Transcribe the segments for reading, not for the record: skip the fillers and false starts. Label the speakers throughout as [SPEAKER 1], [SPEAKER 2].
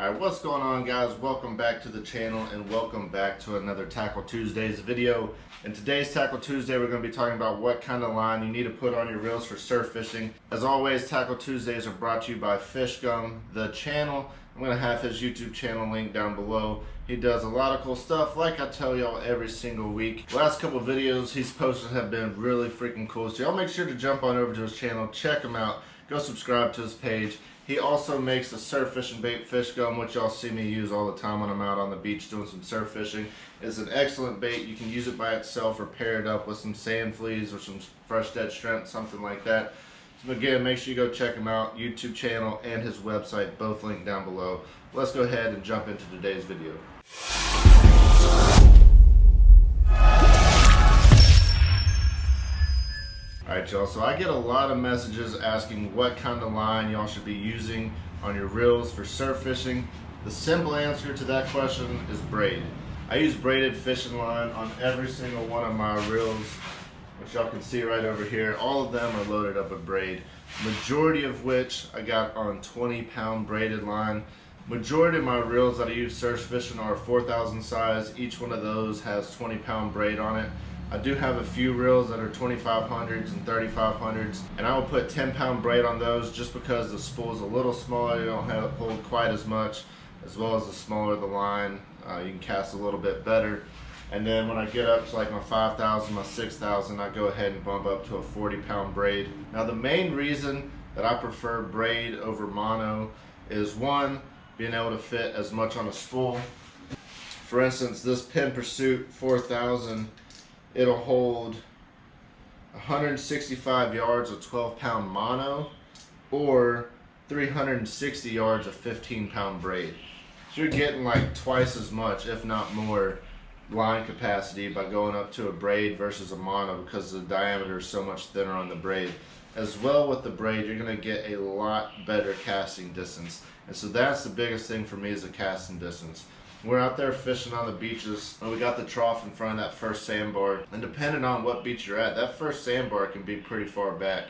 [SPEAKER 1] Alright, what's going on, guys? Welcome back to the channel and welcome back to another Tackle Tuesdays video. In today's Tackle Tuesday, we're going to be talking about what kind of line you need to put on your reels for surf fishing. As always, Tackle Tuesdays are brought to you by Fish Gum, the channel. I'm going to have his YouTube channel linked down below. He does a lot of cool stuff like I tell y'all every single week. The last couple videos he's posted have been really freaking cool, so y'all make sure to jump on over to his channel, check him out, go subscribe to his page. He also makes the surf fishing bait Fish Gum, which y'all see me use all the time when I'm out on the beach doing some surf fishing. It's an excellent bait. You can use it by itself or pair it up with some sand fleas or some fresh dead shrimp, something like that. So again, make sure you go check him out, YouTube channel and his website, both linked down below. Let's go ahead and jump into today's video. Alright y'all, so I get a lot of messages asking what kind of line y'all should be using on your reels for surf fishing. The simple answer to that question is braid. I use braided fishing line on every single one of my reels, which y'all can see right over here. All of them are loaded up with braid, majority of which I got on 20-pound braided line. Majority of my reels that I use surf fishing are 4,000 size. Each one of those has 20-pound braid on it. I do have a few reels that are 2500s and 3500s, and I will put 10-pound braid on those just because the spool is a little smaller. You don't have it hold quite as much, as well as the smaller the line, you can cast a little bit better. And then when I get up to like my 5,000, my 6,000, I go ahead and bump up to a 40-pound braid. Now the main reason that I prefer braid over mono is one, being able to fit as much on a spool. For instance, this Pin Pursuit 4000, it'll hold 165 yards of 12-pound mono or 360 yards of 15-pound braid. So you're getting like twice as much, if not more, line capacity by going up to a braid versus a mono because the diameter is so much thinner on the braid. As well with the braid, you're going to get a lot better casting distance. And so that's the biggest thing for me is the casting distance. We're out there fishing on the beaches and we got the trough in front of that first sandbar, and depending on what beach you're at, that first sandbar can be pretty far back,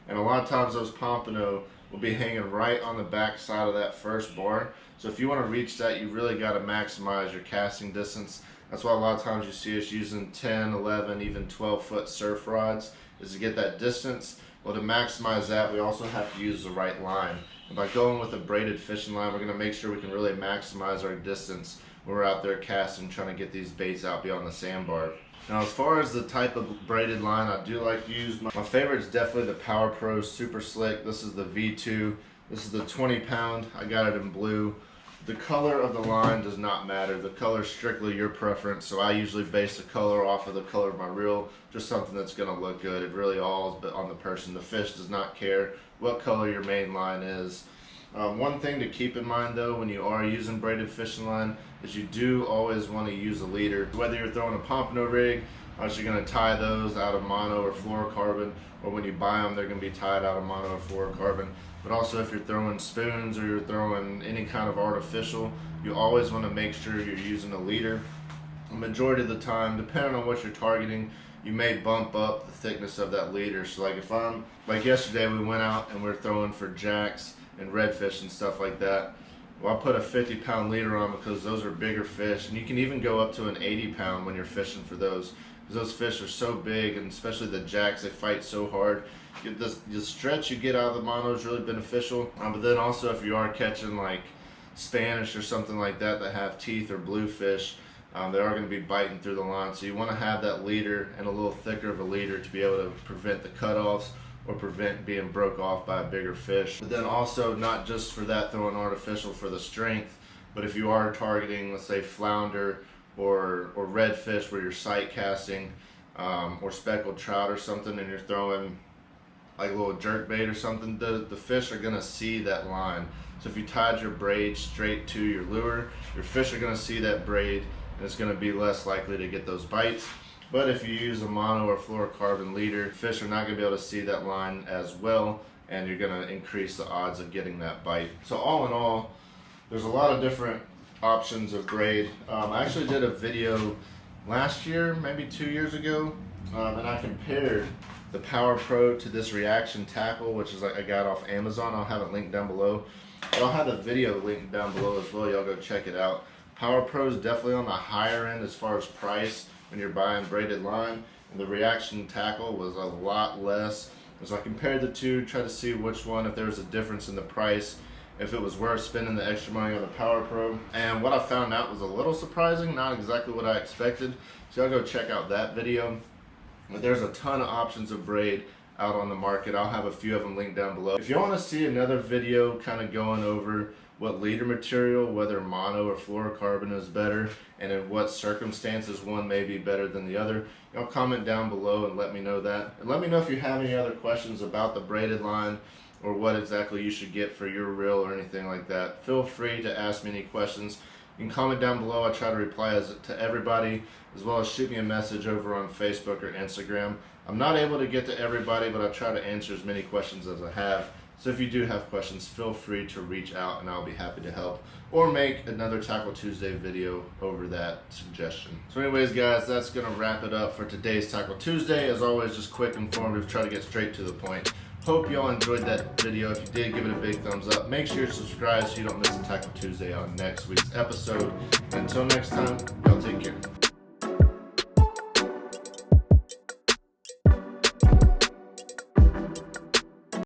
[SPEAKER 1] and a lot of times those pompano will be hanging right on the back side of that first bar. So if you want to reach that, you really got to maximize your casting distance. That's why a lot of times you see us using 10, 11, even 12-foot surf rods, is to get that distance. Well, to maximize that, we also have to use the right line. And by going with a braided fishing line, we're going to make sure we can really maximize our distance when we're out there casting, trying to get these baits out beyond the sandbar. Now, as far as the type of braided line I do like to use, my favorite is definitely the Power Pro Super Slick. This is the V2. This is the 20-pound. I got it in blue. The color of the line does not matter. The color is strictly your preference, so I usually base the color off of the color of my reel, just something that's going to look good. It really all is on the person. The fish does not care what color your main line is. One thing to keep in mind though when you are using braided fishing line is you do always want to use a leader. Whether you're throwing a pompano rig, you're going to tie those out of mono or fluorocarbon, or when you buy them they're going to be tied out of mono or fluorocarbon. But also if you're throwing spoons or you're throwing any kind of artificial, you always want to make sure you're using a leader. The majority of the time, depending on what you're targeting, you may bump up the thickness of that leader. So like if I'm, like yesterday we went out and we're throwing for jacks and redfish and stuff like that. Well, I put a 50-pound leader on because those are bigger fish, and you can even go up to an 80-pound when you're fishing for those, because those fish are so big, and especially the jacks, they fight so hard. The stretch you get out of the mono is really beneficial, but then also if you are catching like Spanish or something like that that have teeth or bluefish, they are going to be biting through the line, so you want to have that leader and a little thicker of a leader to be able to prevent the cutoffs or prevent being broke off by a bigger fish. But then also, not just for that throwing artificial for the strength, but if you are targeting, let's say flounder or redfish where you're sight casting, or speckled trout or something, and you're throwing like a little jerk bait or something, the fish are going to see that line. So if you tied your braid straight to your lure, your fish are going to see that braid, and it's going to be less likely to get those bites. But if you use a mono or fluorocarbon leader, fish are not going to be able to see that line as well, and you're going to increase the odds of getting that bite. So all in all, there's a lot of different options of braid. I actually did a video last year, maybe 2 years ago, and I compared the Power Pro to this reaction tackle, which is like I got off Amazon. I'll have it linked down below. But I'll have the video linked down below as well. Y'all go check it out. Power Pro is definitely on the higher end as far as price when you're buying braided line, and the reaction tackle was a lot less. And so I compared the two, tried to see which one, if there was a difference in the price, if it was worth spending the extra money on the Power Pro. And what I found out was a little surprising, not exactly what I expected. So y'all go check out that video. But there's a ton of options of braid out on the market. I'll have a few of them linked down below. If you want to see another video kind of going over what leader material, whether mono or fluorocarbon is better, and in what circumstances one may be better than the other, y'all comment down below and let me know that. And let me know if you have any other questions about the braided line or what exactly you should get for your reel or anything like that. Feel free to ask me any questions. You can comment down below. I try to reply to everybody, as well as shoot me a message over on Facebook or Instagram. I'm not able to get to everybody, but I try to answer as many questions as I have. So if you do have questions, feel free to reach out and I'll be happy to help, or make another Tackle Tuesday video over that suggestion. So anyways guys, that's gonna wrap it up for today's Tackle Tuesday. As always, just quick, informative, try to get straight to the point. Hope y'all enjoyed that video. If you did, give it a big thumbs up. Make sure you're subscribed so you don't miss a Tackle Tuesday on next week's episode. Until next time, y'all take care.